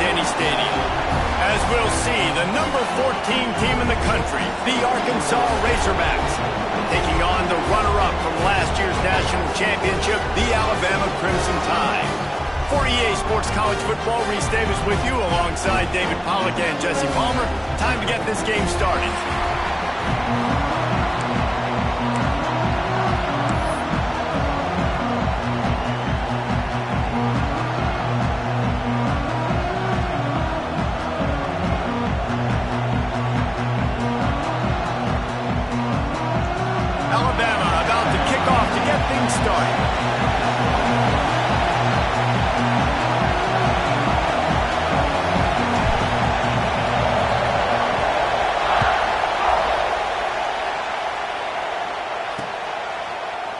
Bryant-Denny Stadium. As we'll see, the number 14 team in the country, the Arkansas Razorbacks, taking on the runner-up from last year's national championship, the Alabama Crimson Tide. For EA Sports College Football, Reese Davis with you alongside David Pollack and Jesse Palmer. Time to get this game started. Alabama about to kick off to get things started.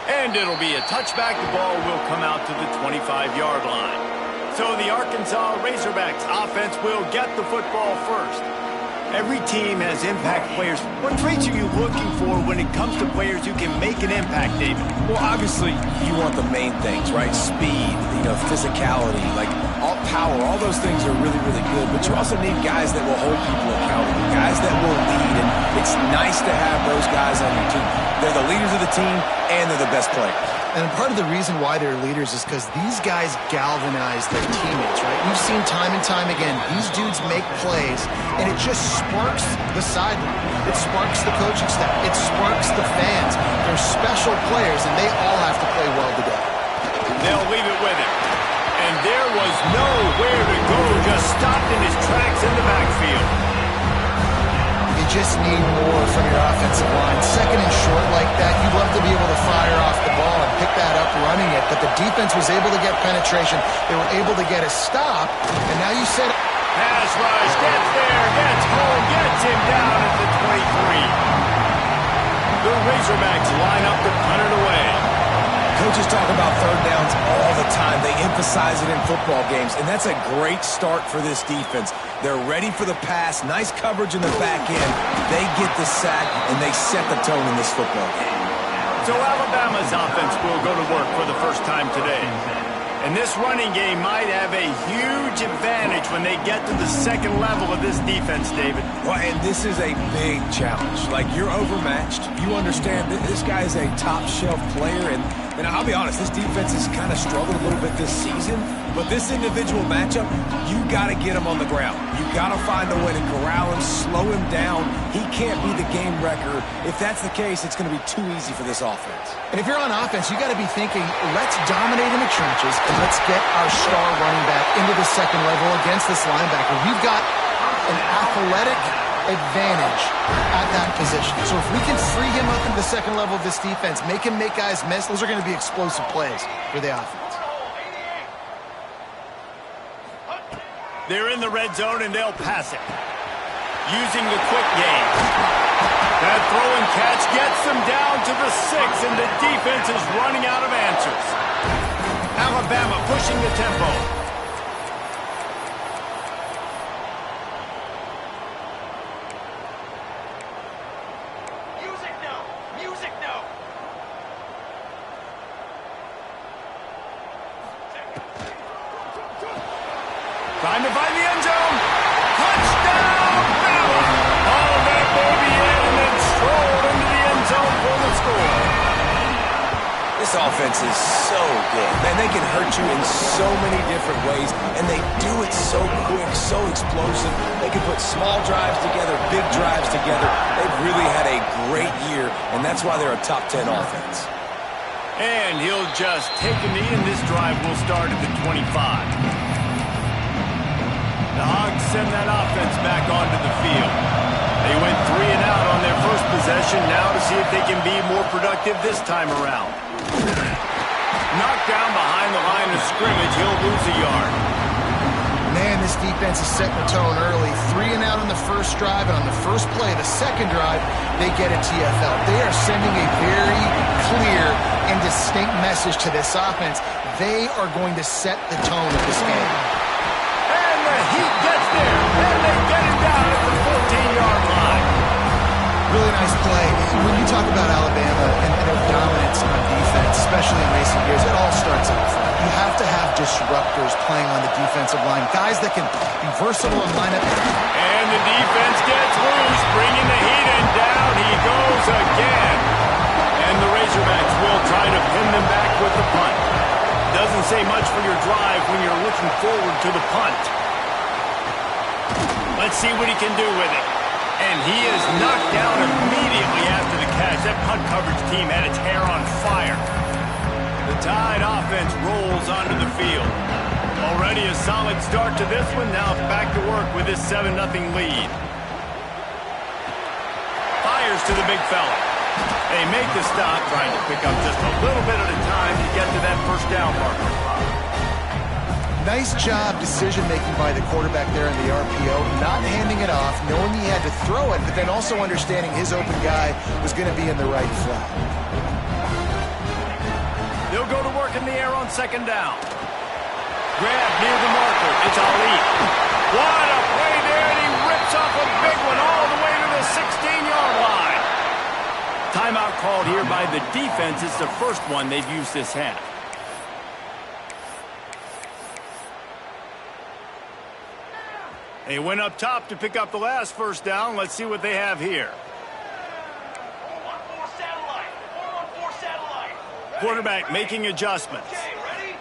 And it'll be a touchback. The ball will come out to the 25-yard line. So the Arkansas Razorbacks offense will get the football first. Every team has impact players. What traits are you looking for when it comes to players who can make an impact, David? Well, obviously, you want the main things, right? Speed, physicality, like all power. All those things are really, really good. But you also need guys that will hold people accountable, guys that will lead. And it's nice to have those guys on your team. They're the leaders of the team, and they're the best players. And part of the reason why they're leaders is because these guys galvanize their teammates, right? We've seen time and time again, these dudes make plays, and it just sparks the sideline. It sparks the coaching staff. It sparks the fans. They're special players, and they all have to play well together. They'll leave it with him. And there was nowhere to go, just stopped in his tracks in the backfield. You just need more from your offensive line. Second and short like that, you'd love to be able to fire off the ball and pick that up running it, but the defense was able to get penetration. They were able to get a stop, and now you said... Pass rush, gets there, gets home, gets him down at the 23. The Razorbacks line up to punt it away. Coaches talk about third downs all the time. They emphasize it in football games, and that's a great start for this defense. They're ready for the pass, nice coverage in the back end. They get the sack, and they set the tone in this football game. So Alabama's offense will go to work for the first time today. And this running game might have a huge advantage when they get to the second level of this defense, David. Well, and this is a big challenge. Like, you're overmatched. You understand that this guy is a top-shelf player, and I'll be honest, this defense has kind of struggled a little bit this season, but this individual matchup, you got to get him on the ground. You got to find a way to corral him, slow him down. He can't be the game wrecker. If that's the case, it's going to be too easy for this offense. And if you're on offense, you got to be thinking, let's dominate in the trenches, and let's get our star running back into the second level against this linebacker. We've got an athletic advantage at that position. So if we can free him up into the second level of this defense, make him make guys miss, those are going to be explosive plays for the offense. They're in the red zone, and they'll pass it. Using the quick game. That throw and catch gets them down to the 6, and the defense is running out of answers. Alabama pushing the tempo. Trying to find the end zone. Touchdown, Bama! All that baby in and then strolled into the end zone for the score. This offense is so good. Man, they can hurt you in so many different ways, and they do it so quick, so explosive. They can put small drives together, big drives together. They've really had a great year, and that's why they're a top 10 offense. And he'll just take a knee, and this drive will start at the 25. The Hogs send that offense back onto the field. They went 3 and out on their first possession, now to see if they can be more productive this time around. Knocked down behind the line of scrimmage, he'll lose a yard. Man, this defense is setting the tone early. 3 and out on the first drive, and on the first play, the second drive, they get a TFL. They are sending a very clear and distinct message to this offense. They are going to set the tone of this game. Heat gets there, and they get him down at the 14-yard line. Really nice play. When you talk about Alabama and their dominance on defense, especially in recent years, it all starts up front. You have to have disruptors playing on the defensive line. Guys that can be versatile and line up. And the defense gets loose, bringing the heat, and down he goes again. And the Razorbacks will try to pin them back with the punt. Doesn't say much for your drive when you're looking forward to the punt. Let's see what he can do with it. And he is knocked down immediately after the catch. That punt coverage team had its hair on fire. The Tide offense rolls onto the field. Already a solid start to this one. Now back to work with this 7-0 lead. Fires to the big fella. They make the stop, trying to pick up just a little bit at a time to get to that first down marker. Nice job decision-making by the quarterback there in the RPO, not handing it off, knowing he had to throw it, but then also understanding his open guy was going to be in the right flat. They'll go to work in the air on second down. Grab near the marker. It's Ali. What a play there, and he rips off a big one all the way to the 16-yard line. Timeout called here by the defense. It's the first one they've used this half. They went up top to pick up the last first down. Let's see what they have here. 4-1-4 satellite. 4-1-4 satellite. Quarterback making adjustments. Okay, ready?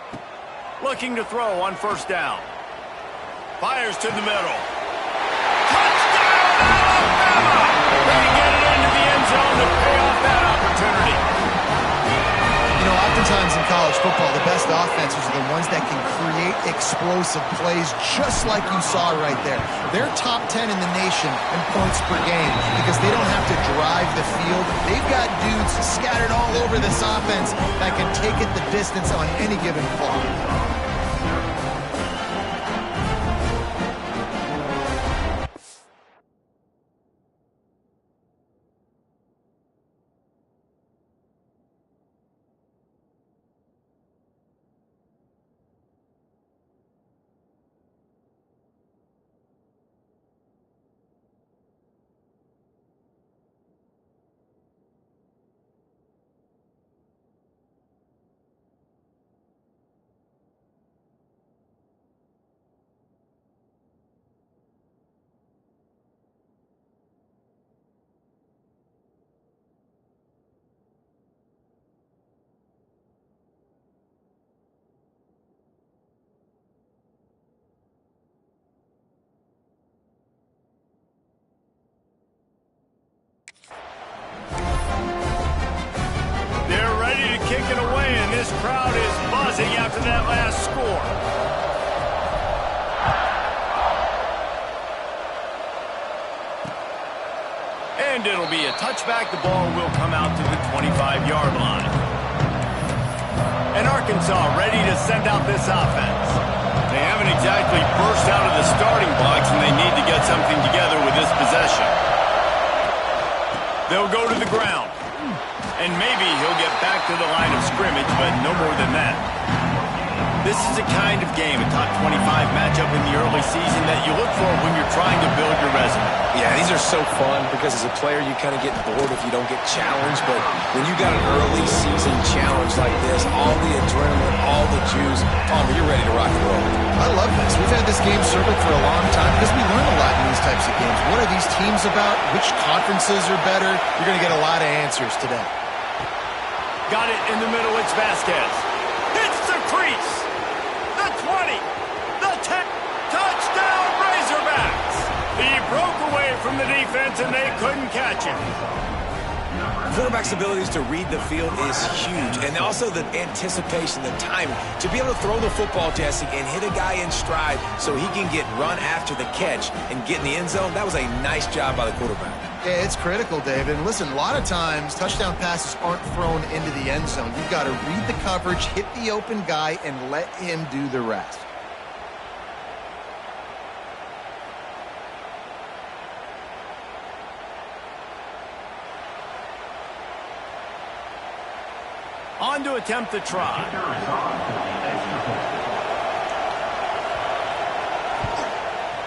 Looking to throw on first down. Fires to the middle. Touchdown, Alabama! They get it into the end zone to pay off that opportunity. You know, oftentimes in college football, the best offenses are the ones that can create explosive plays just like you saw right there. They're top 10 in the nation in points per game because they don't have to drive the field. They've got dudes scattered all over this offense that can take it the distance on any given play. Kicking away, and this crowd is buzzing after that last score. And it'll be a touchback. The ball will come out to the 25-yard line. And Arkansas ready to send out this offense. They haven't exactly burst out of the starting blocks, and they need to get something together with this possession. They'll go to the ground. And maybe he'll get back to the line of scrimmage, but no more than that. This is a kind of game, a top 25 matchup in the early season that you look for when you're trying to build your resume. Yeah, these are so fun because as a player, you kind of get bored if you don't get challenged. But when you got an early season challenge like this, all the adrenaline, all the juice, Palmer, you're ready to rock and roll. I love this. We've had this game circled for a long time because we learn a lot in these types of games. What are these teams about? Which conferences are better? You're going to get a lot of answers today. Got it in the middle. It's Vasquez. Hits the crease. The 20. The 10. Touchdown, Razorbacks. He broke away from the defense, and they couldn't catch him. Quarterback's abilities to read the field is huge, and also the anticipation, the timing. To be able to throw the football, Jesse, and hit a guy in stride so he can get run after the catch and get in the end zone, that was a nice job by the quarterback. Yeah, it's critical, David. And listen, a lot of times touchdown passes aren't thrown into the end zone. You've got to read the coverage, hit the open guy, and let him do the rest. On to attempt the try.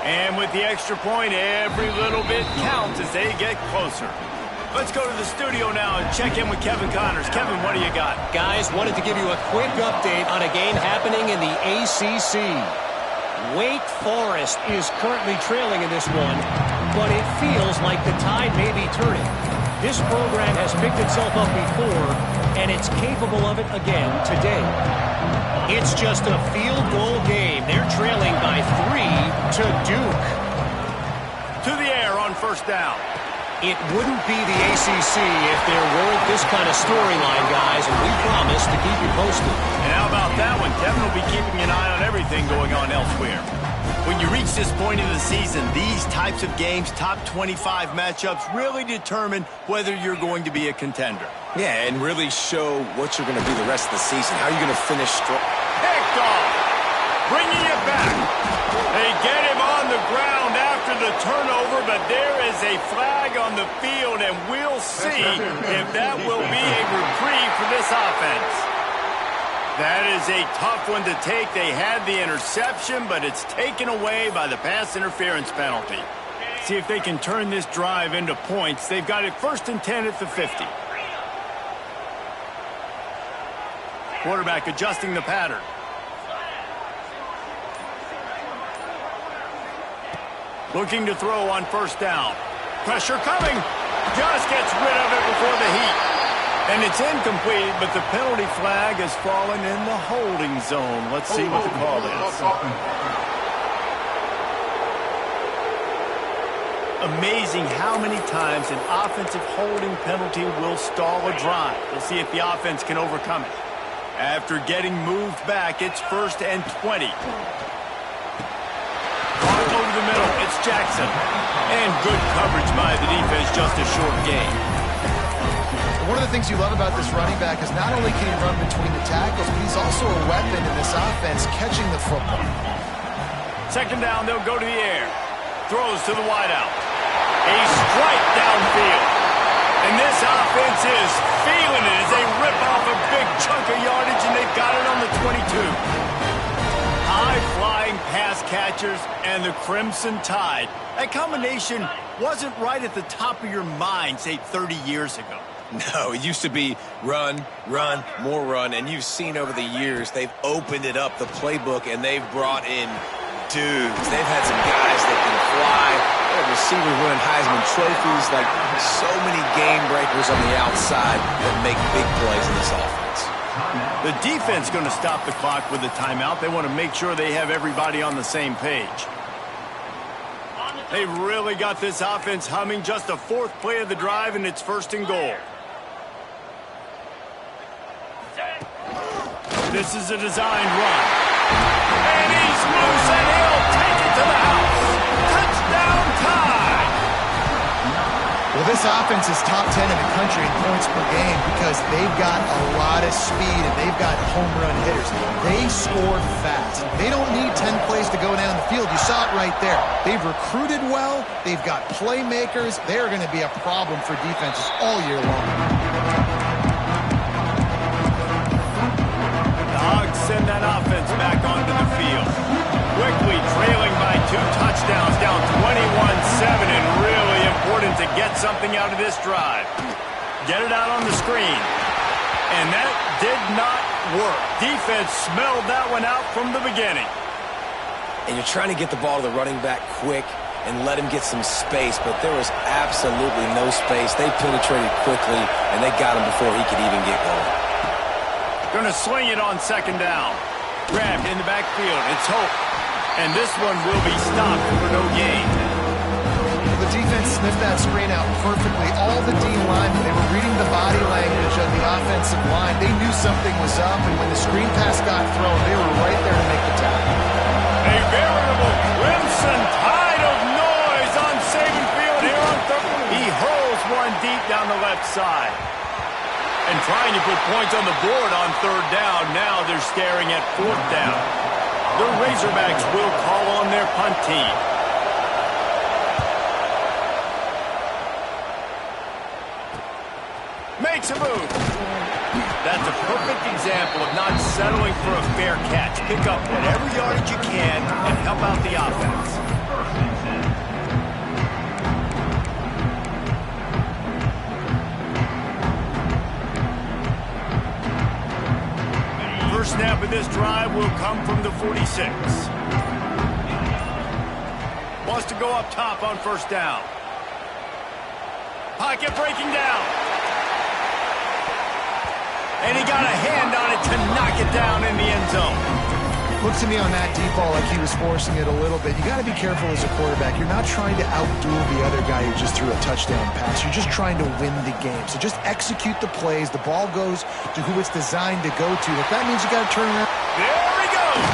And with the extra point, every little bit counts as they get closer. Let's go to the studio now and check in with Kevin Connors. Kevin, what do you got? Guys, wanted to give you a quick update on a game happening in the ACC. Wake Forest is currently trailing in this one, but it feels like the tide may be turning. This program has picked itself up before, and it's capable of it again today. It's just a field goal game. They're trailing by 3 to Duke. To the air on first down. It wouldn't be the ACC if there weren't this kind of storyline, guys, and we promise to keep you posted. And how about that one? Kevin will be keeping an eye on everything going on elsewhere. When you reach this point in the season, these types of games, top 25 matchups, really determine whether you're going to be a contender. Yeah, and really show what you're going to be the rest of the season. How are you going to finish strong? Picked off. Bringing it back. They get him on the ground after the turnover, but there is a flag on the field, and we'll see if that will be a reprieve for this offense. That is a tough one to take. They had the interception, but it's taken away by the pass interference penalty. See if they can turn this drive into points. They've got it 1st and 10 at the 50. Quarterback adjusting the pattern. Looking to throw on first down. Pressure coming. Just gets rid of it before the heat. And it's incomplete, but the penalty flag has fallen in the holding zone. Let's see what the call is. Amazing how many times an offensive holding penalty will stall a drive. We'll see if the offense can overcome it. After getting moved back, it's 1st and 20. Ball over the middle, it's Jackson. And good coverage by the defense, just a short gain. One of the things you love about this running back is not only can he run between the tackles, but he's also a weapon in this offense catching the football. 2nd down, they'll go to the air. Throws to the wideout. A strike downfield. And this offense is feeling it as they rip off a big chunk of yardage, and they've got it on the 22. High-flying pass catchers and the Crimson Tide. That combination wasn't right at the top of your mind, say, 30 years ago. No, it used to be run, run, more run, and you've seen over the years they've opened it up, the playbook, and they've brought in dudes. They've had some guys that can fly. They have receivers winning Heisman trophies, like so many game breakers on the outside that make big plays in this offense. The defense going to stop the clock with a timeout. They want to make sure they have everybody on the same page. They've really got this offense humming. Just a 4th play of the drive, and it's 1st and goal. This is a designed run. And he's loose, and he'll take it to the house. Touchdown time! Well, this offense is top 10 in the country in points per game because they've got a lot of speed and they've got home run hitters. They score fast. They don't need 10 plays to go down the field. You saw it right there. They've recruited well. They've got playmakers. They're going to be a problem for defenses all year long. The Hogs send that offense back onto the field. Quickly trailing by 2 touchdowns, down 21-7, and really important to get something out of this drive. Get it out on the screen. And that did not work. Defense smelled that one out from the beginning. And you're trying to get the ball to the running back quick and let him get some space, but there was absolutely no space. They penetrated quickly, and they got him before he could even get going. Going to swing it on 2nd down. Grabbed in the backfield. It's Hope. And this one will be stopped for no gain. The defense sniffed that screen out perfectly. All the D linemen, they were reading the body language of the offensive line. They knew something was up, and when the screen pass got thrown, they were right there to make the tackle. A veritable Crimson Tide of noise on Saban Field here on 3rd. He hurls one deep down the left side. And trying to put points on the board on 3rd down. Now they're staring at 4th down. The Razorbacks will call on their punt team. Makes a move. That's a perfect example of not settling for a fair catch. Pick up whatever yardage you can and help out the offense. First snap of this drive will come from the 46. Wants to go up top on first down. Pocket breaking down. And he got a hand on it to knock it down in the end zone. Looked to me on that deep ball like he was forcing it a little bit. You got to be careful as a quarterback. You're not trying to outduel the other guy who just threw a touchdown pass. You're just trying to win the game. So just execute the plays. The ball goes to who it's designed to go to. If that means you got to turn around. There he goes.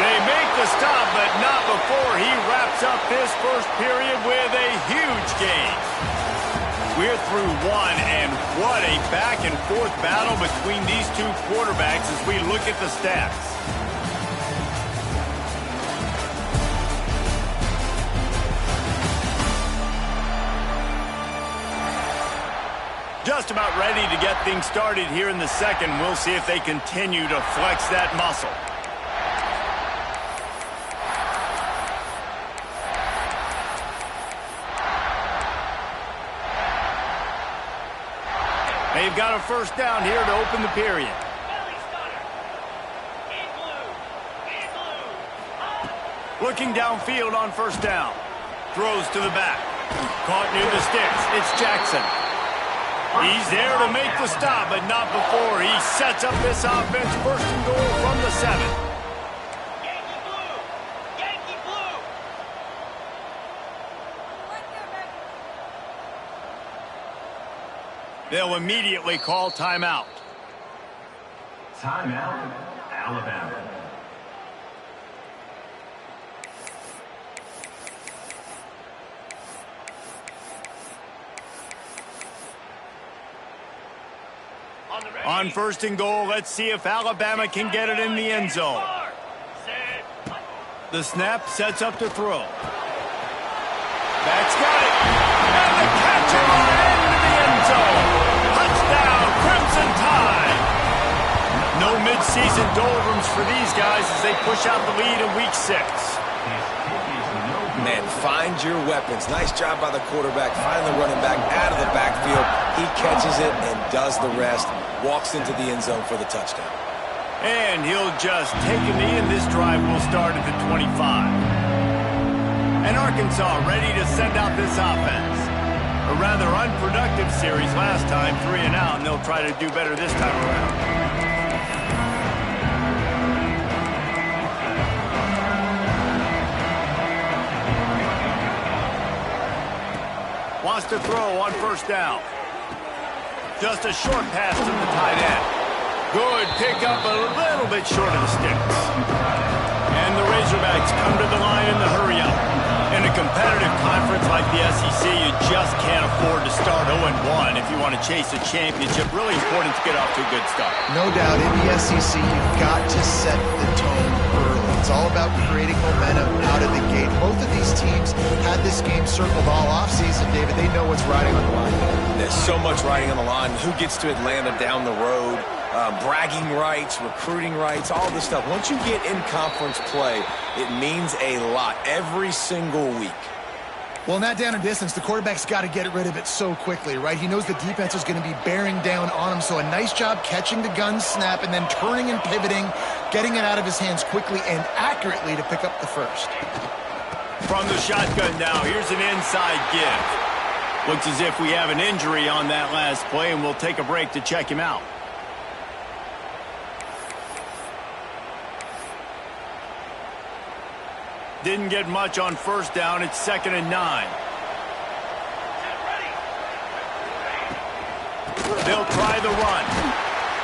They make the stop, but not before he wraps up this first period with a huge gain. We're through one, and what a back-and-forth battle between these two quarterbacks as we look at the stats. Just about ready to get things started here in the second. We'll see if they continue to flex that muscle. They've got a first down here to open the period. Looking downfield on first down. Throws to the back. Caught near the sticks. It's Jackson. He's there to make the stop, but not before he sets up this offense. First and goal from the 7. Yankee blue! Yankee blue! They'll immediately call timeout. Timeout, Alabama. On first and goal, let's see if Alabama can get it in the end zone. The snap sets up to throw. That's got it. And the catch into the end zone. Touchdown, Crimson Tide. No midseason doldrums for these guys as they push out the lead in week 6. Man, find your weapons. Nice job by the quarterback. Finding the running back out of the backfield. He catches it and does the rest. Walks into the end zone for the touchdown. And he'll just take a knee, and this drive will start at the 25. And Arkansas ready to send out this offense. A rather unproductive series last time, 3 and out, and they'll try to do better this time around. Wants to throw on first down. Just a short pass to the tight end. Good pickup, a little bit short of the sticks. And the Razorbacks come to the line in the hurry-up. In a competitive conference like the SEC, you just can't afford to start 0-1 if you want to chase a championship. Really important to get off to a good start. No doubt, in the SEC, you've got to set the tone early. It's all about creating momentum out of the gate. Both of these teams had this game circled all offseason, David. They know what's riding on the line. There's so much riding on the line. Who gets to Atlanta down the road? Bragging rights, recruiting rights, all this stuff. Once you get in conference play, it means a lot every single week. Well, in that down and distance, the quarterback's got to get rid of it so quickly, right? He knows the defense is going to be bearing down on him, so a nice job catching the gun snap and then turning and pivoting, getting it out of his hands quickly and accurately to pick up the first. From the shotgun now, here's an inside give. Looks as if we have an injury on that last play, and we'll take a break to check him out. Didn't get much on first down. It's 2nd and 9. They'll try the run.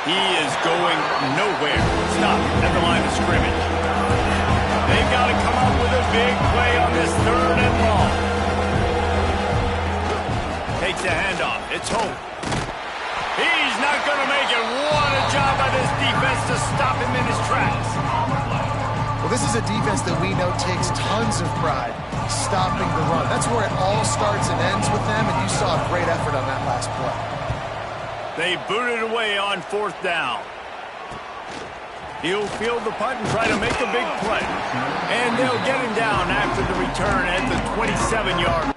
He is going nowhere. Stop at the line of scrimmage. They've got to come up with a big play on this 3rd and long. Takes the handoff. It's Hope. He's not going to make it. What a job by this defense to stop him in his tracks. Well, this is a defense that we know takes tons of pride stopping the run. That's where it all starts and ends with them, and you saw a great effort on that last play. They booted away on 4th down. He'll field the punt and try to make a big play. And they'll get him down after the return at the 27-yard.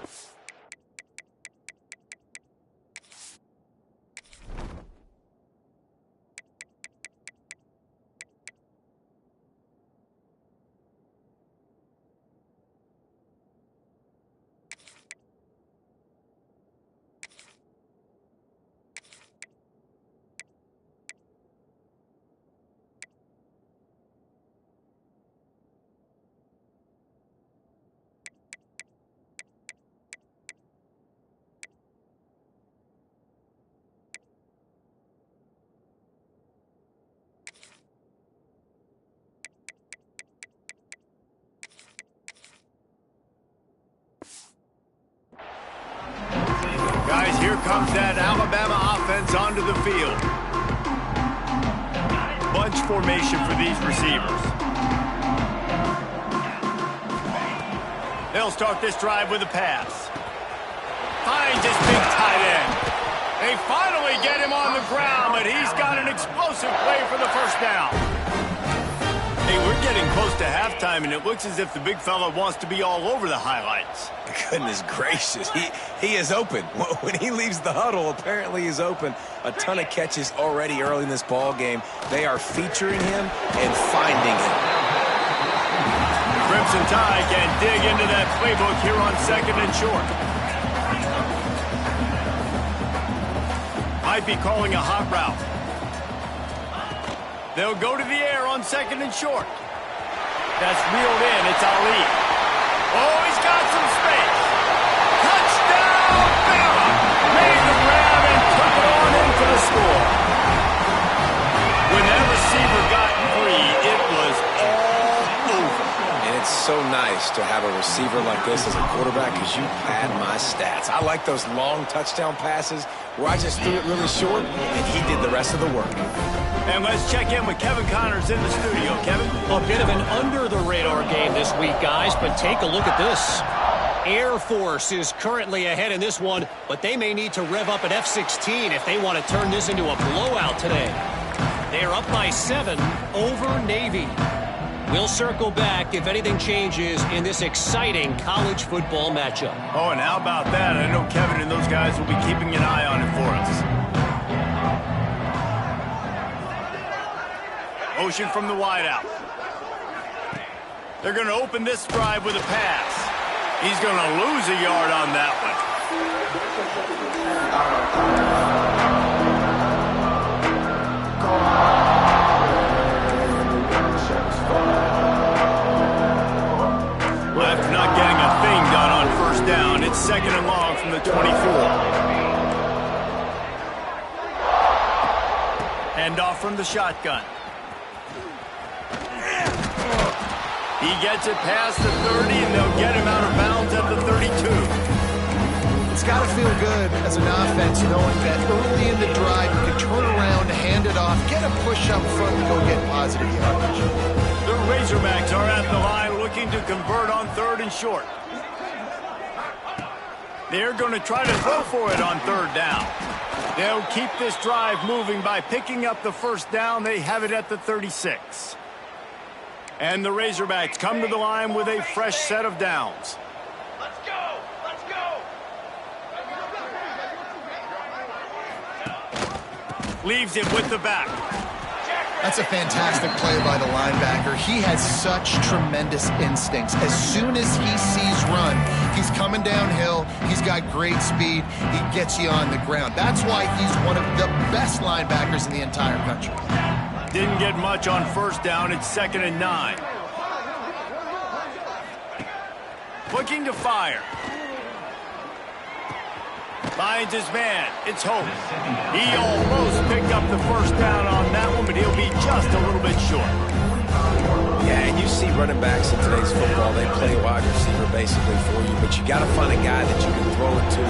here comes that Alabama offense onto the field. Bunch formation for these receivers. They'll start this drive with a pass. Finds his big tight end. They finally get him on the ground, but he's got an explosive play for the first down. Hey, we're getting close to halftime, and it looks as if the big fella wants to be all over the highlights. Goodness gracious, he is open. When he leaves the huddle, apparently he's open. A ton of catches already early in this ball game. They are featuring him and finding him. Crimson Tide can dig into that playbook here on 2nd and short. Might be calling a hot route. They'll go to the air on 2nd and short. That's reeled in. It's Ali. Oh, he's got some space. Touchdown, Bama! Made the grab and took it on in for the score. When that receiver got free, it was all over. And it's so nice to have a receiver like this as a quarterback because you pad my stats. I like those long touchdown passes where I just threw it really short and he did the rest of the work. And let's check in with Kevin Connors in the studio. Kevin? A bit of an under-the-radar game this week, guys, but take a look at this. Air Force is currently ahead in this one, but they may need to rev up an F-16 if they want to turn this into a blowout today. They're up by 7 over Navy. We'll circle back if anything changes in this exciting college football matchup. Oh, and how about that? I know Kevin and those guys will be keeping an eye on it for us. Motion from the wideout. They're going to open this drive with a pass. He's going to lose a yard on that one. Well, after not getting a thing done on first down, it's 2nd and long from the 24. Hand off from the shotgun. He gets it past the 30, and they'll get him out of bounds at the 32. It's got to feel good as an offense knowing that early in the drive you can turn around, hand it off, get a push up front, and go get positive yardage. The Razorbacks are at the line looking to convert on 3rd and short. They're going to try to throw for it on 3rd down. They'll keep this drive moving by picking up the first down. They have it at the 36. And the Razorbacks come to the line with a fresh set of downs. Let's go! Let's go! Leaves it with the back. That's a fantastic play by the linebacker. He has such tremendous instincts. As soon as he sees run, he's coming downhill. He's got great speed. He gets you on the ground. That's why he's one of the best linebackers in the entire country. Didn't get much on first down. It's 2nd and 9. Looking to fire. Finds his man. It's Hope. He almost picked up the first down on that one, but he'll be just a little bit short. Yeah, and you see running backs in today's football, they play wide receiver basically for you, but you got to find a guy that you can throw it to,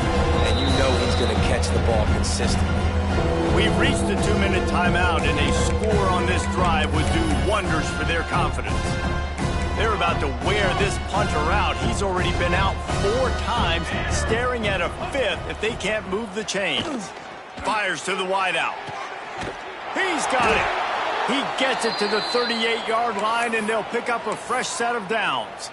and you know he's going to catch the ball consistently. We've reached the 2-minute timeout, and a score on this drive would do wonders for their confidence. They're about to wear this punter out. He's already been out 4 times, staring at a 5th if they can't move the chains. Fires to the wideout. He's got it. He gets it to the 38-yard line, and they'll pick up a fresh set of downs.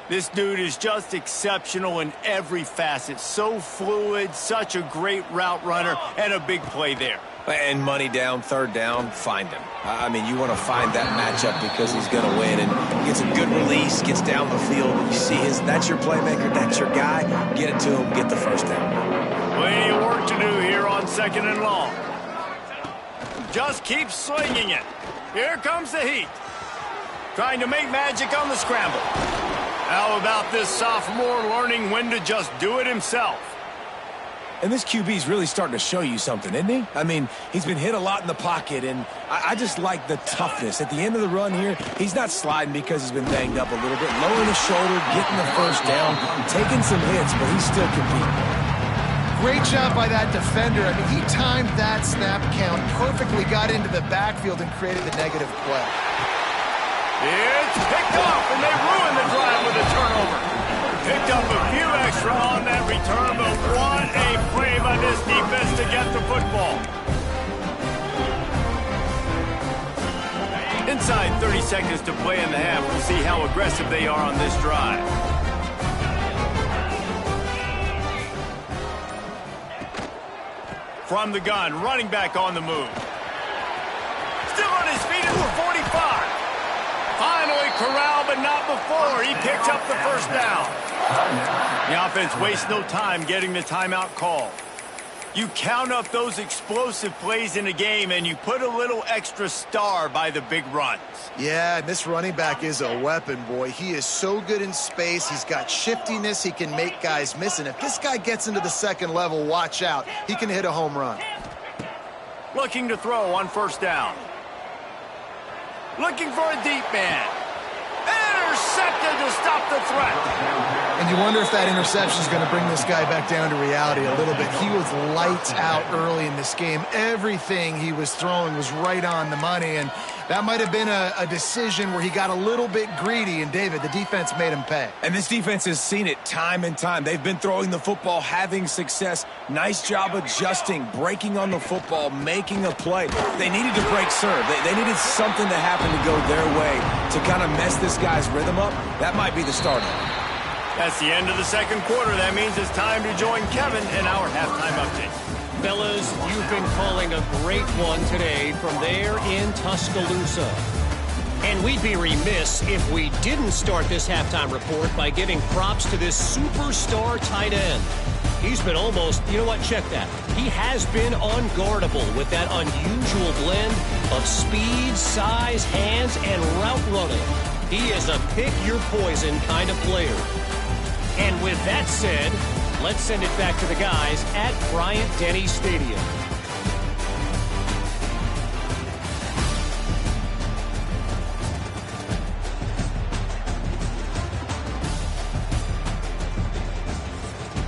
This dude is just exceptional in every facet. So fluid, such a great route runner, and a big play there. And money down, 3rd down, find him. I mean, you want to find that matchup because he's going to win. And gets a good release, gets down the field. You see that's your playmaker, that's your guy. Get it to him, get the first down. Plenty of work to do here on 2nd and long. Just keep swinging it. Here comes the heat. Trying to make magic on the scramble. How about this sophomore learning when to just do it himself? And this QB's really starting to show you something, isn't he? I mean, he's been hit a lot in the pocket, and I just like the toughness. At the end of the run here, he's not sliding because he's been banged up a little bit. Lowering his shoulder, getting the first down, taking some hits, but he's still competing. Great job by that defender. I mean, he timed that snap count perfectly, got into the backfield and created the negative play. It's picked off, and they ruined the drive with a turnover. Picked up a few extra on that return, but what a play by this defense to get the football. Inside 30 seconds to play in the half. We'll see how aggressive they are on this drive. From the gun, running back on the move. Still on his feet at the 45. Finally corralled, but not before. He picks up the first down. The offense wastes no time getting the timeout call. You count up those explosive plays in a game, and you put a little extra star by the big runs. Yeah, this running back is a weapon, boy. He is so good in space. He's got shiftiness. He can make guys miss. And if this guy gets into the second level, watch out. He can hit a home run. Looking to throw on first down. Looking for a deep man. Intercepted to stop the threat. And you wonder if that interception is going to bring this guy back down to reality a little bit. He was lights out early in this game. Everything he was throwing was right on the money, and that might have been a decision where he got a little bit greedy, and David, the defense made him pay. And this defense has seen it time and time. They've been throwing the football, having success. Nice job adjusting, breaking on the football, making a play. They needed to break serve. They needed something to happen to go their way to kind of mess this guy's rhythm up. That might be the start of it. That's the end of the second quarter. That means it's time to join Kevin in our halftime update. Fellas, you've been calling a great one today from there in Tuscaloosa. And we'd be remiss if we didn't start this halftime report by giving props to this superstar tight end. He's been almost, you know what, check that. He has been unguardable with that unusual blend of speed, size, hands, and route running. He is a pick-your-poison kind of player. And with that said, let's send it back to the guys at Bryant-Denny Stadium.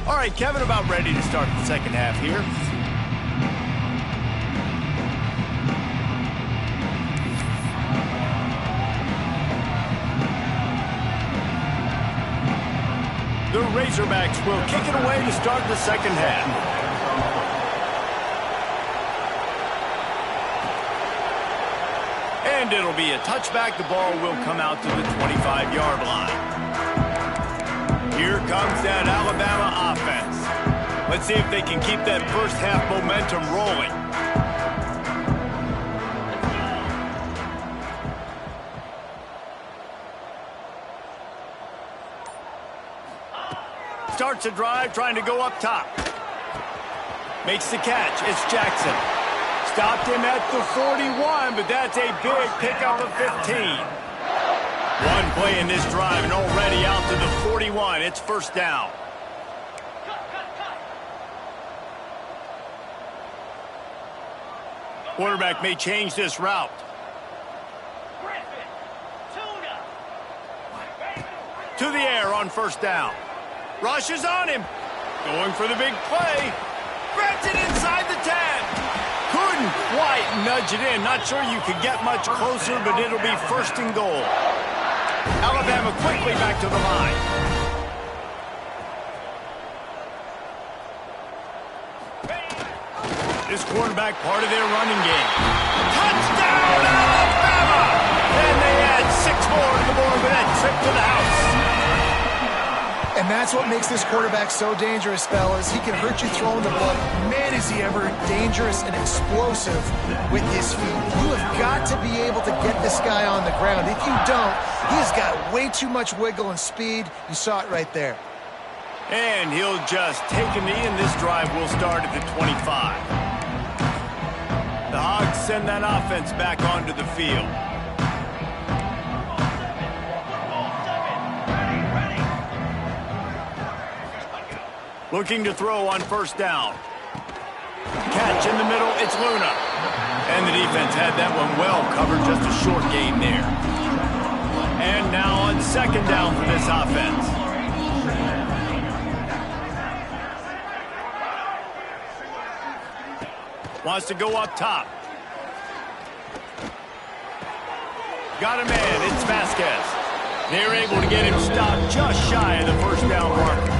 All right, Kevin, about ready to start the second half here. The Razorbacks will kick it away to start the second half. And it'll be a touchback. The ball will come out to the 25-yard line. Here comes that Alabama offense. Let's see if they can keep that first half momentum rolling. Starts a drive, trying to go up top. Makes the catch. It's Jackson. Stopped him at the 41, but that's a big pickup of 15. One play in this drive, and already out to the 41. It's first down. Quarterback may change this route. To the air on first down. Rush is on him. Going for the big play. Grabs it inside the 10. Couldn't quite nudge it in. Not sure you could get much closer, but it'll be first and goal. Alabama quickly back to the line. This quarterback part of their running game. Touchdown, Alabama! And they add 6 more to the board with that trip to the house. And that's what makes this quarterback so dangerous, fellas. He can hurt you throwing the ball. Man, is he ever dangerous and explosive with his feet. You have got to be able to get this guy on the ground. If you don't, he's got way too much wiggle and speed. You saw it right there. And he'll just take a knee, and this drive will start at the 25. The Hogs send that offense back onto the field. Looking to throw on first down. Catch in the middle, it's Luna. And the defense had that one well covered, just a short gain there. And now on second down for this offense. Wants to go up top. Got a man. It's Vasquez. They're able to get him stopped just shy of the first down marker.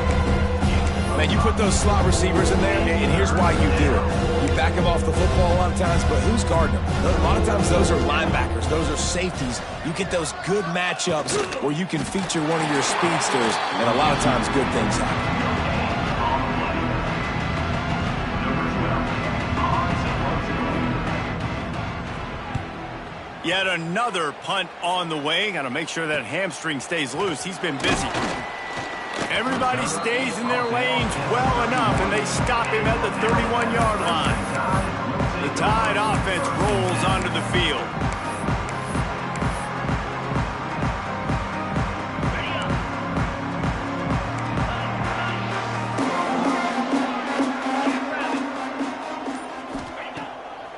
Man, you put those slot receivers in there, and here's why you do it. You back them off the football a lot of times, but who's guarding them? A lot of times those are linebackers. Those are safeties. You get those good matchups where you can feature one of your speedsters, and a lot of times good things happen. Yet another punt on the way. Got to make sure that hamstring stays loose. He's been busy. Everybody stays in their lanes well enough, and they stop him at the 31-yard line. The Tide offense rolls onto the field.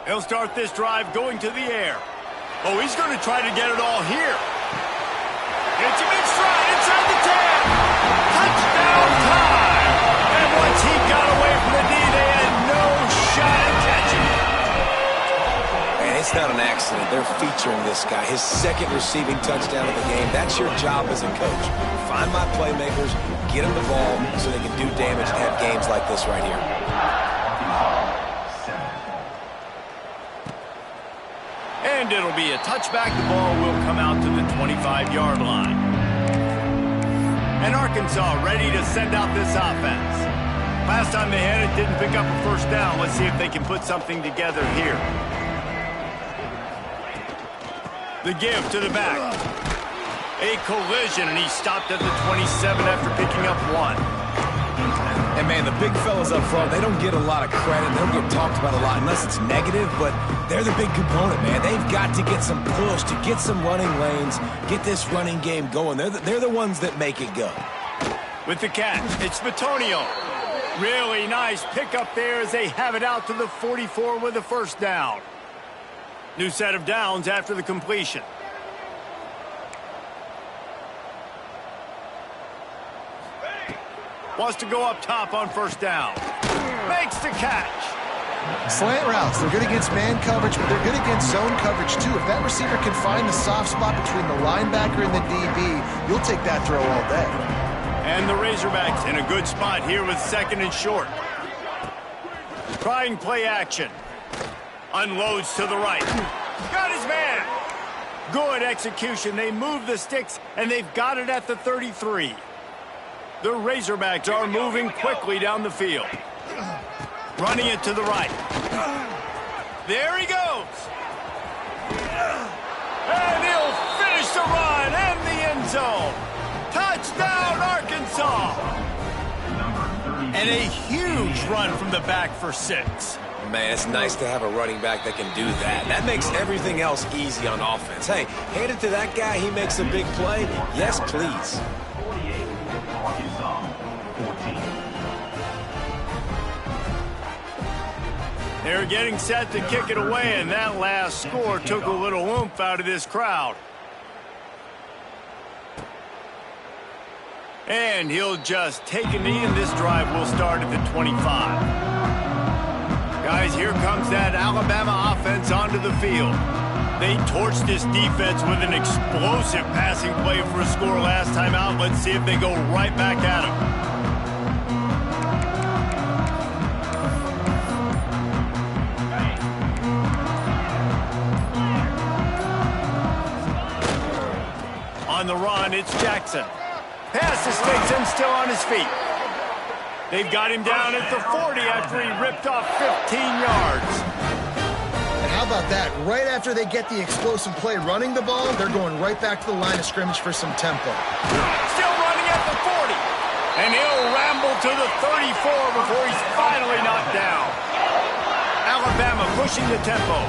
He'll start this drive going to the air. Oh, he's going to try to get it all here. It's a big stride inside the 10. Touchdown Tide. And once he got away from the D, they had no shot at catching it. And it's not an accident. They're featuring this guy. His second receiving touchdown of the game. That's your job as a coach. Find my playmakers, get them the ball so they can do damage and have games like this right here. And it'll be a touchback. The ball will come out to the 25-yard line. And Arkansas ready to send out this offense. Last time they had it, didn't pick up a first down. Let's see if they can put something together here. The give to the back. A collision, and he stopped at the 27 after picking up one. And, man, the big fellas up front, they don't get a lot of credit. They don't get talked about a lot unless it's negative, but they're the big component, man. They've got to get some push, to get some running lanes, get this running game going. They're the ones that make it go. With the catch, it's Bitonio. Really nice pickup there as they have it out to the 44 with a first down. New set of downs after the completion. Wants to go up top on first down. Makes the catch. Slant routes, they're good against man coverage, but they're good against zone coverage too. If that receiver can find the soft spot between the linebacker and the DB, you'll take that throw all day. And the Razorbacks in a good spot here with second and short. Trying play action. Unloads to the right. Got his man. Good execution. They move the sticks, and they've got it at the 33. The Razorbacks are moving quickly down the field. Running it to the right. There he goes. And he'll finish the run and the end zone. Touchdown, Arkansas. And a huge run from the back for 6. Man, it's nice to have a running back that can do that. That makes everything else easy on offense. Hey, hand it to that guy. He makes a big play. Yes, please. They're getting set to kick it away, and that last score took a little oomph out of this crowd. And he'll just take a knee, and this drive will start at the 25. Guys, here comes that Alabama offense onto the field. They torched this defense with an explosive passing play for a score last time out. Let's see if they go right back at him. On the run, it's Jackson. Pass escapes him, still on his feet. They've got him down at the 40 after he ripped off 15 yards. And how about that? Right after they get the explosive play running the ball, they're going right back to the line of scrimmage for some tempo. Still running at the 40. And he'll ramble to the 34 before he's finally knocked down. Alabama pushing the tempo.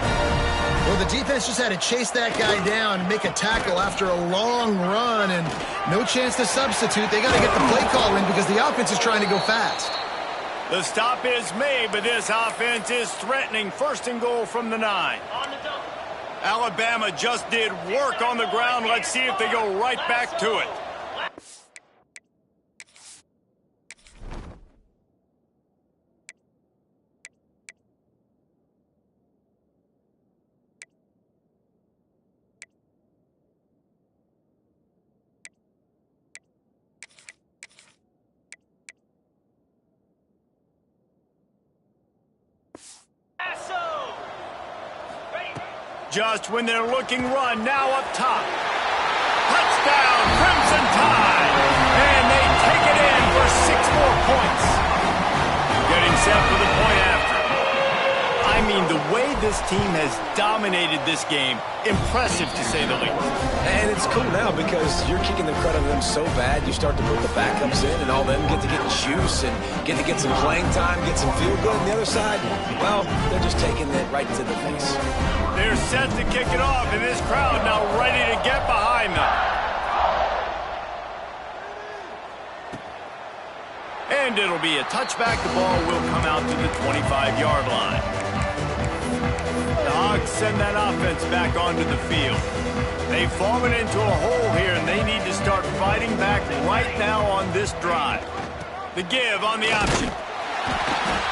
Well, the defense just had to chase that guy down and make a tackle after a long run, and no chance to substitute. They got to get the play call in because the offense is trying to go fast. The stop is made, but this offense is threatening. First and goal from the 9. Alabama just did work on the ground. Let's see if they go right back to it. just when they're looking run. Now up top. Touchdown, Crimson Tide. And they take it in for 6 more points. Getting set for the point after. I mean, the way this team has dominated this game, impressive to say the least. And it's cool now because you're kicking the credit of them so bad, you start to put the backups in and all them get to get juice and get to get some playing time, get some feel good. On the other side, well, they're just taking it right to the face. They're set to kick it off, and this crowd now ready to get behind them. And it'll be a touchback. The ball will come out to the 25-yard line. The Hogs send that offense back onto the field. They've fallen into a hole here, and they need to start fighting back right now on this drive. The give on the option.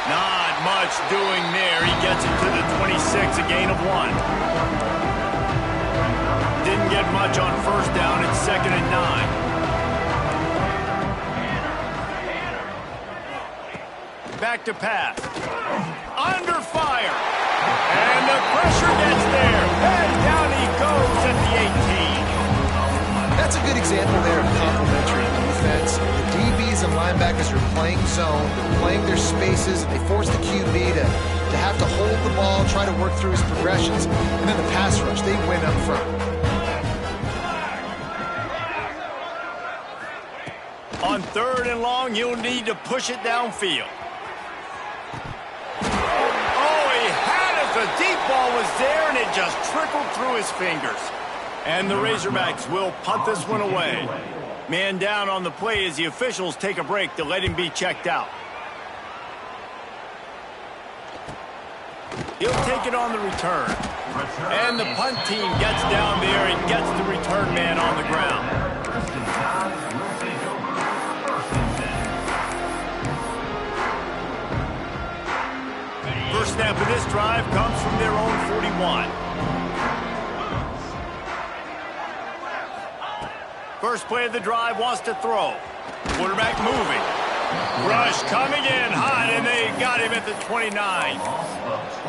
Not much doing there. He gets it to the 26, a gain of 1. Didn't get much on first down. It's 2nd and 9. Back to pass. Under fire. And the pressure gets there. And down he goes at the 18. That's a good example there of complementary defense. The DBs and linebackers are playing zone. They're playing their spaces. And they force the QB to have to hold the ball, try to work through his progressions. And then the pass rush, they win up front. On 3rd and long, you'll need to push it downfield. The deep ball was there, and it just trickled through his fingers. And the Razorbacks will punt this one away. Man down on the play as the officials take a break to let him be checked out. He'll take it on the return. And the punt team gets down there and gets the return man on the ground. First snap of this drive comes from their own 41. First play of the drive wants to throw. Quarterback moving. Rush coming in hot, and they got him at the 29.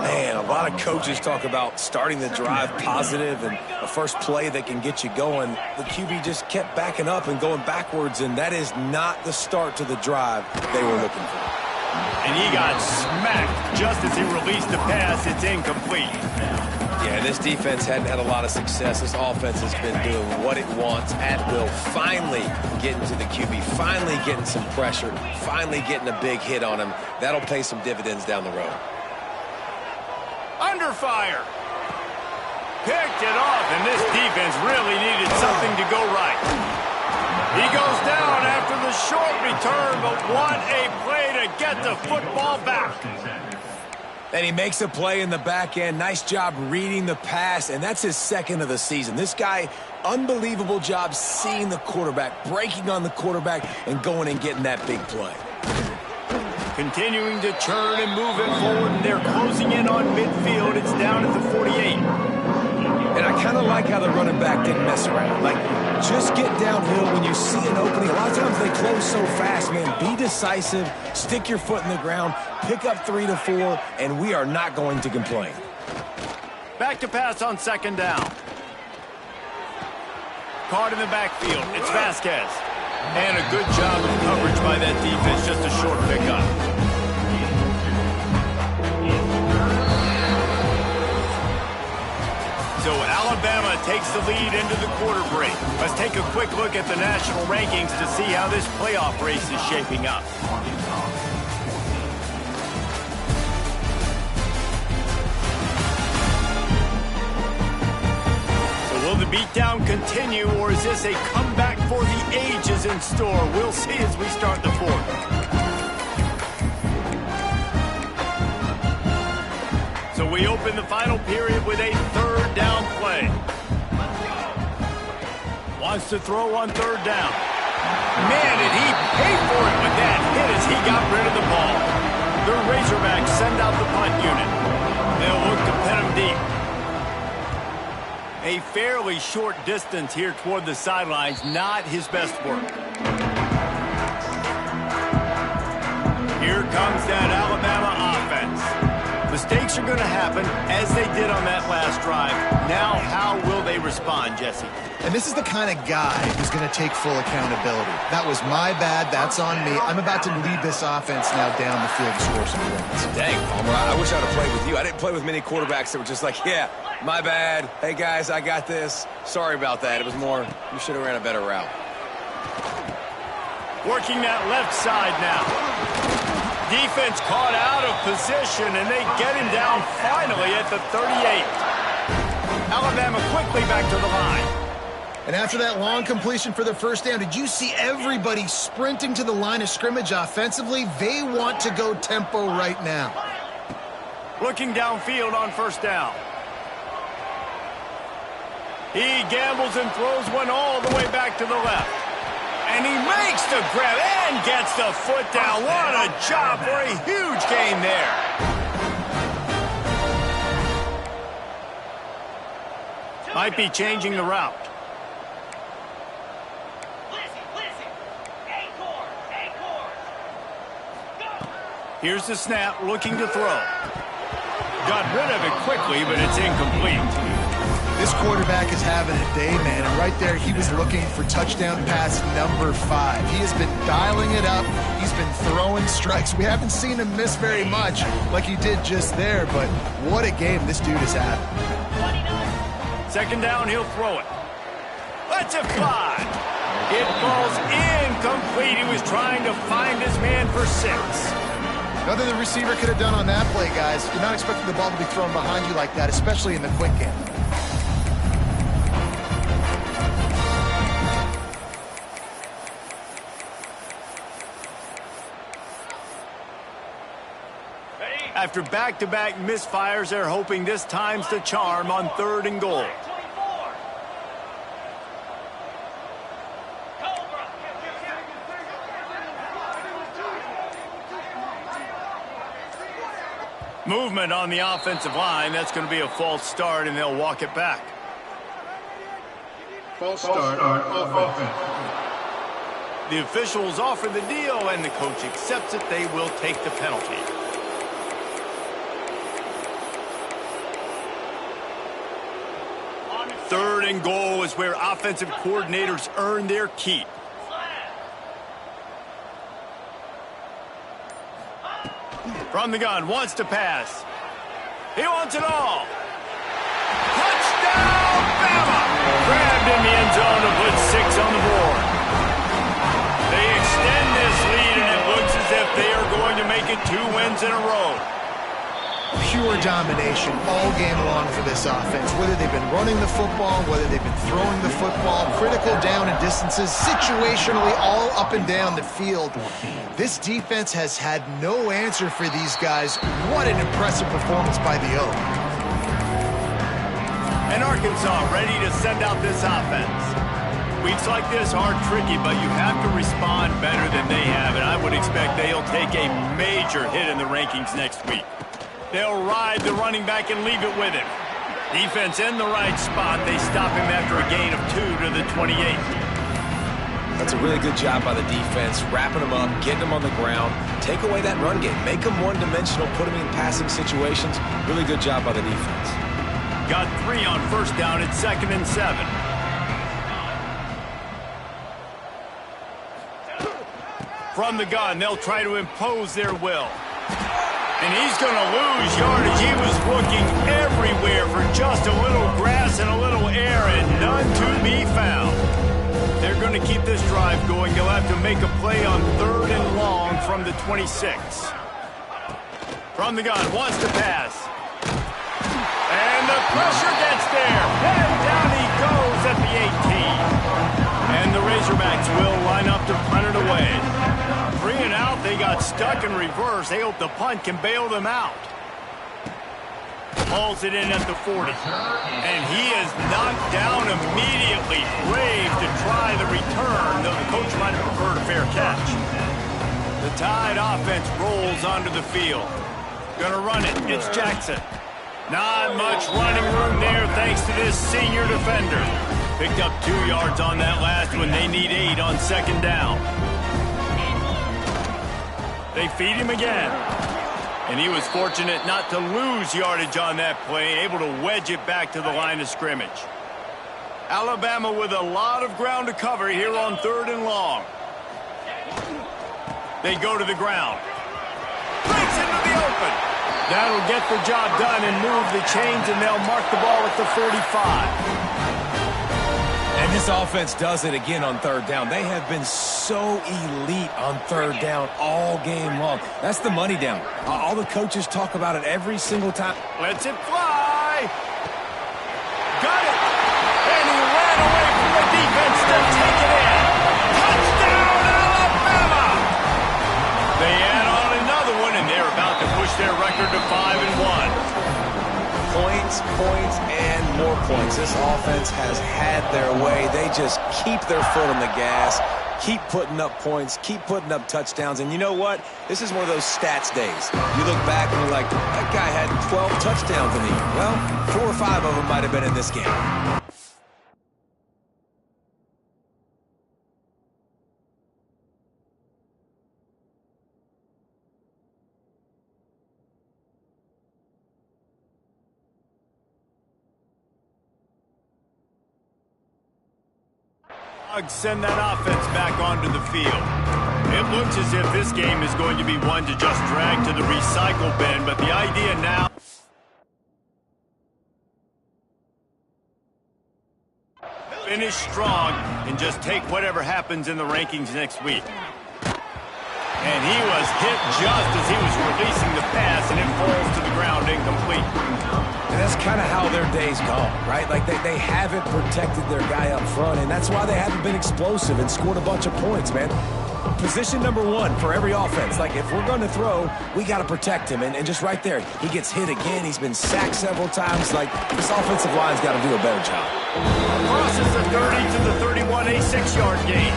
Man, a lot of coaches talk about starting the drive positive and a first play that can get you going. The QB just kept backing up and going backwards, and that is not the start to the drive they were looking for. And he got smacked just as he released the pass. It's incomplete. Yeah, this defense hadn't had a lot of success. This offense has been doing what it wants at will. Finally getting to the QB, finally getting some pressure, finally getting a big hit on him. That'll pay some dividends down the road. Under fire. Picked it off, and this defense really needed something to go right. He goes down after the short return, but what a play to get the football back. And he makes a play in the back end. Nice job reading the pass, and that's his 2nd of the season. This guy, unbelievable job seeing the quarterback, breaking on the quarterback, and going and getting that big play. Continuing to churn and move it forward, and they're closing in on midfield. It's down at the 48. And I kind of like how the running back didn't mess around. Like, just get downhill when you see an opening. A lot of times they close so fast, man. Be decisive, stick your foot in the ground, pick up 3 to 4, and we are not going to complain. Back to pass on 2nd down. Caught in the backfield. It's Vasquez. And a good job of coverage by that defense. Just a short pickup. So Alabama takes the lead into the quarter break. Let's take a quick look at the national rankings to see how this playoff race is shaping up. So will the beatdown continue, or is this a comeback for the ages in store? We'll see as we start the 4th. So we open the final period with a 3rd down play. Wants to throw on 3rd down. Man, did he pay for it with that hit as he got rid of the ball. The Razorbacks send out the punt unit. They'll look to pin him deep. A fairly short distance here toward the sidelines, not his best work. Here comes that Alabama offense. Mistakes mistakes are going to happen, as they did on that last drive. Now, how will they respond, Jesse? And this is the kind of guy who's going to take full accountability. That was my bad. That's on me. I'm about to lead this offense now down the field to score some points. Dang, Palmer, I wish I would have played with you. I didn't play with many quarterbacks that were just like, yeah, my bad. Hey, guys, I got this. Sorry about that. It was more, you should have ran a better route. Working that left side now. Defense caught out of position, and they get him down finally at the 38. Alabama quickly back to the line. And after that long completion for the first down, did you see everybody sprinting to the line of scrimmage offensively? They want to go tempo right now. Looking downfield on first down. He gambles and throws one all the way back to the left. And he makes the grab and gets the foot down. What a job for a huge gain there. Might be changing the route. Here's the snap, looking to throw. Got rid of it quickly, but it's incomplete. This quarterback is having a day, man, and right there he was looking for touchdown pass number 5. He has been dialing it up. He's been throwing strikes. We haven't seen him miss very much like he did just there, but what a game this dude is having. Second down, he'll throw it. Let's it fly. It falls incomplete. He was trying to find his man for 6. Nothing the receiver could have done on that play, guys. You're not expecting the ball to be thrown behind you like that, especially in the quick game. After back-to-back misfires, they're hoping this time's the charm on 3rd and goal. Movement on the offensive line. That's going to be a false start, and they'll walk it back. False start on offense. The officials offer the deal, and the coach accepts it. They will take the penalty. Third and goal is where offensive coordinators earn their keep. From the gun, wants to pass. He wants it all. Touchdown, Bama! Grabbed in the end zone to put 6 on the board. They extend this lead, and it looks as if they are going to make it 2 wins in a row. Pure domination all game long for this offense. Whether they've been running the football, whether they've been throwing the football, critical down and distances, situationally all up and down the field. This defense has had no answer for these guys. What an impressive performance by the Oak. And Arkansas ready to send out this offense. Weeks like this are tricky, but you have to respond better than they have, and I would expect they'll take a major hit in the rankings next week. They'll ride the running back and leave it with him. Defense in the right spot. They stop him after a gain of 2 to the 28. That's a really good job by the defense, wrapping them up, getting them on the ground, take away that run game, make them one-dimensional, put them in passing situations. Really good job by the defense. Got 3 on first down at 2nd and 7. From the gun, they'll try to impose their will. And he's going to lose yardage. He was looking everywhere for just a little grass and a little air, and none to be found. They're going to keep this drive going. They'll have to make a play on 3rd and long from the 26. From the gun, wants to pass. And the pressure gets there. And down he goes at the 18. And the Razorbacks will line up to punt it away. 3 and out, they got stuck in reverse. They hope the punt can bail them out. Hauls it in at the 40. And he is knocked down immediately. Brave to try the return, though the coach might have preferred a fair catch. The Tide offense rolls onto the field. Gonna run it. It's Jackson. Not much running room there thanks to this senior defender. Picked up 2 yards on that last one. They need 8 on 2nd down. They feed him again. And he was fortunate not to lose yardage on that play, able to wedge it back to the line of scrimmage. Alabama with a lot of ground to cover here on 3rd and long. They go to the ground. Breaks into the open. That'll get the job done and move the chains, and they'll mark the ball at the 45. And this offense does it again on 3rd down. They have been so elite on 3rd down all game long. That's the money down. All the coaches talk about it every single time. Lets it fly. Got it. And he ran away from the defense to take it in. Touchdown, Alabama! They add on another one, and they're about to push their record to 5-1. Points, and more points. This offense has had their way. They just keep their foot on the gas, keep putting up points, keep putting up touchdowns. And you know what? This is one of those stats days. You look back and you're like, that guy had 12 touchdowns in the year. Well, 4 or 5 of them might have been in this game. Send that offense back onto the field. It looks as if this game is going to be one to just drag to the recycle bin, but the idea now... Finish strong and just take whatever happens in the rankings next week. And he was hit just as he was releasing the pass, and it falls to the ground incomplete. And that's kind of how their day's gone, right? Like they haven't protected their guy up front, and that's why they haven't been explosive and scored a bunch of points, man. Position number 1 for every offense. Like, if we're going to throw, we got to protect him. And just right there, he gets hit again. He's been sacked several times. Like, this offensive line's got to do a better job. Crosses the 30 to the 31, a 6-yard gain.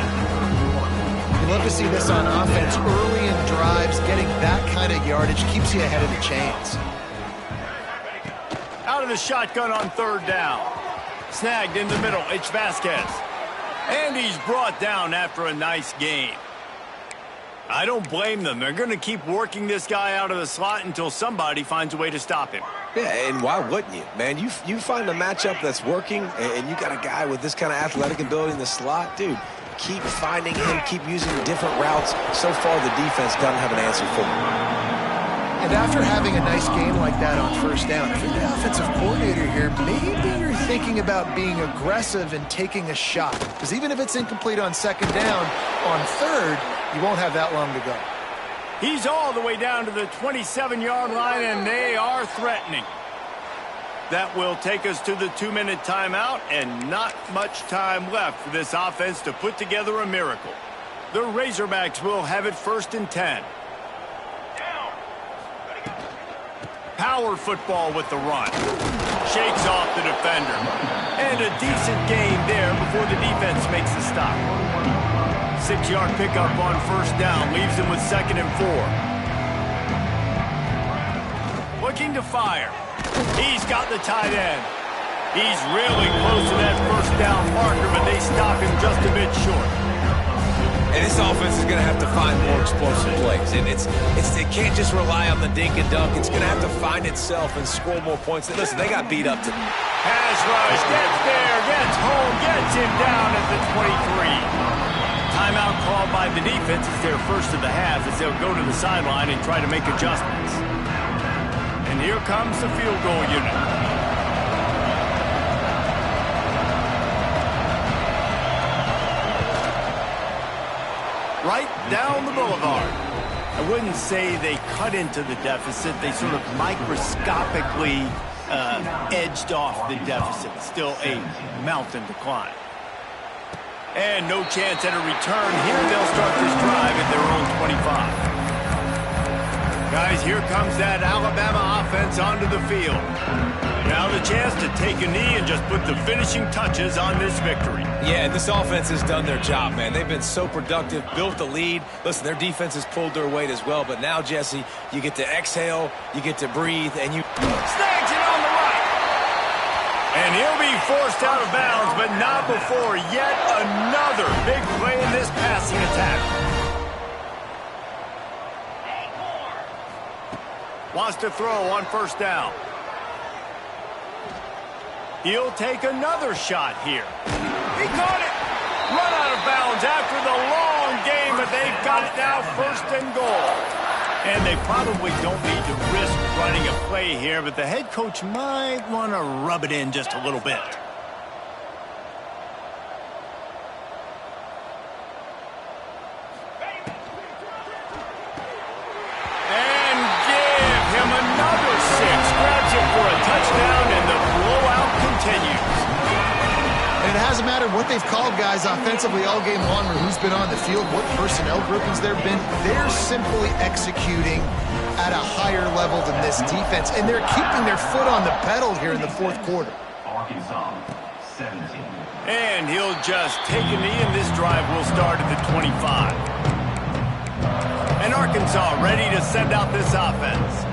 You love to see this on offense. Early in drives, getting that kind of yardage keeps you ahead of the chains. Out of the shotgun on 3rd down. Snagged in the middle, it's Vasquez. And he's brought down after a nice gain. I don't blame them. They're going to keep working this guy out of the slot until somebody finds a way to stop him. Yeah, and why wouldn't you, man? You find a matchup that's working, and you got a guy with this kind of athletic ability in the slot, dude. Keep finding him, keep using different routes. So far, the defense doesn't have an answer for him. And after having a nice game like that on 1st down, if you're the offensive coordinator here, maybe you're thinking about being aggressive and taking a shot. Because even if it's incomplete on 2nd down, on 3rd, you won't have that long to go. He's all the way down to the 27-yard line, and they are threatening. That will take us to the 2-minute timeout, and not much time left for this offense to put together a miracle. The Razorbacks will have it 1st and 10. Power football with the run. Shakes off the defender. And a decent gain there before the defense makes the stop. 6-yard pickup on 1st down. Leaves him with 2nd and 4. Looking to fire. He's got the tight end. He's really close to that 1st down marker, but they stop him just a bit short. And this offense is going to have to find more explosive plays. And it can't just rely on the dink and dunk. It's going to have to find itself and score more points. And listen, they got beat up today. Pass rush, gets there, gets home, gets him down at the 23. Timeout called by the defense is their first of the half as they'll go to the sideline and try to make adjustments. And here comes the field goal unit. Right down the boulevard. I wouldn't say they cut into the deficit. They sort of microscopically edged off the deficit. Still a mountain to climb. And no chance at a return here. They'll start this drive at their own 25. Guys, here comes that Alabama offense onto the field. Now the chance to take a knee and just put the finishing touches on this victory. Yeah, and this offense has done their job, man. They've been so productive, built the lead. Listen, their defense has pulled their weight as well. But now, Jesse, you get to exhale, you get to breathe, and you... Snags it on the right. And he'll be forced out of bounds, but not before yet another big play in this passing attack. Wants to throw on first down. He'll take another shot here. He caught it. Run out of bounds after the long game, but they've got it now, first and goal. And they probably don't need to risk running a play here, but the head coach might want to rub it in just a little bit. And give him another 6. Grabs it for a touchdown, and the blowout continues. And it hasn't mattered what they've called guys offensively all game long or who's been on the field, what personnel groupings there have been. They're simply executing at a higher level than this defense, and they're keeping their foot on the pedal here in the fourth quarter. Arkansas, 17. And he'll just take a knee, and this drive will start at the 25. And Arkansas ready to send out this offense.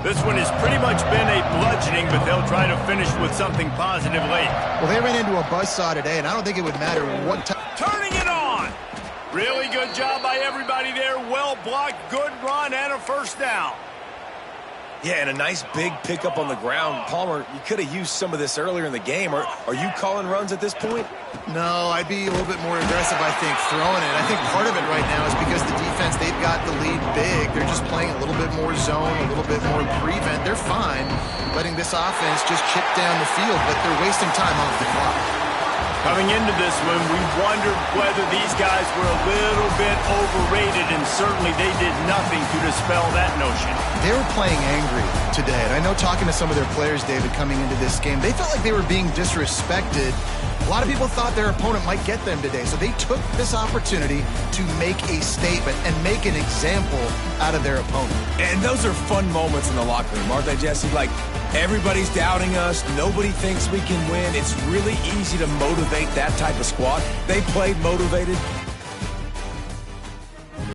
This one has pretty much been a bludgeoning, but they'll try to finish with something positive late. Well, they ran into a buzzsaw today, and I don't think it would matter what time. Turning it on. Really good job by everybody there. Well blocked, good run, and a first down. Yeah, and a nice big pickup on the ground. Palmer, you could have used some of this earlier in the game. Are you calling runs at this point? No, I'd be a little bit more aggressive, I think, throwing it. I think part of it right now is because the defense, they've got the lead big. They're just playing a little bit more zone, a little bit more prevent. They're fine letting this offense just chip down the field, but they're wasting time off the clock. Coming into this one, we wondered whether these guys were a little bit overrated, and certainly they did nothing to dispel that notion. They were playing angry today, and I know talking to some of their players, David, coming into this game, they felt like they were being disrespected. A lot of people thought their opponent might get them today, so they took this opportunity to make a statement and make an example out of their opponent. And those are fun moments in the locker room, aren't they, Jesse? Like, everybody's doubting us. Nobody thinks we can win. It's really easy to motivate that type of squad. They played motivated.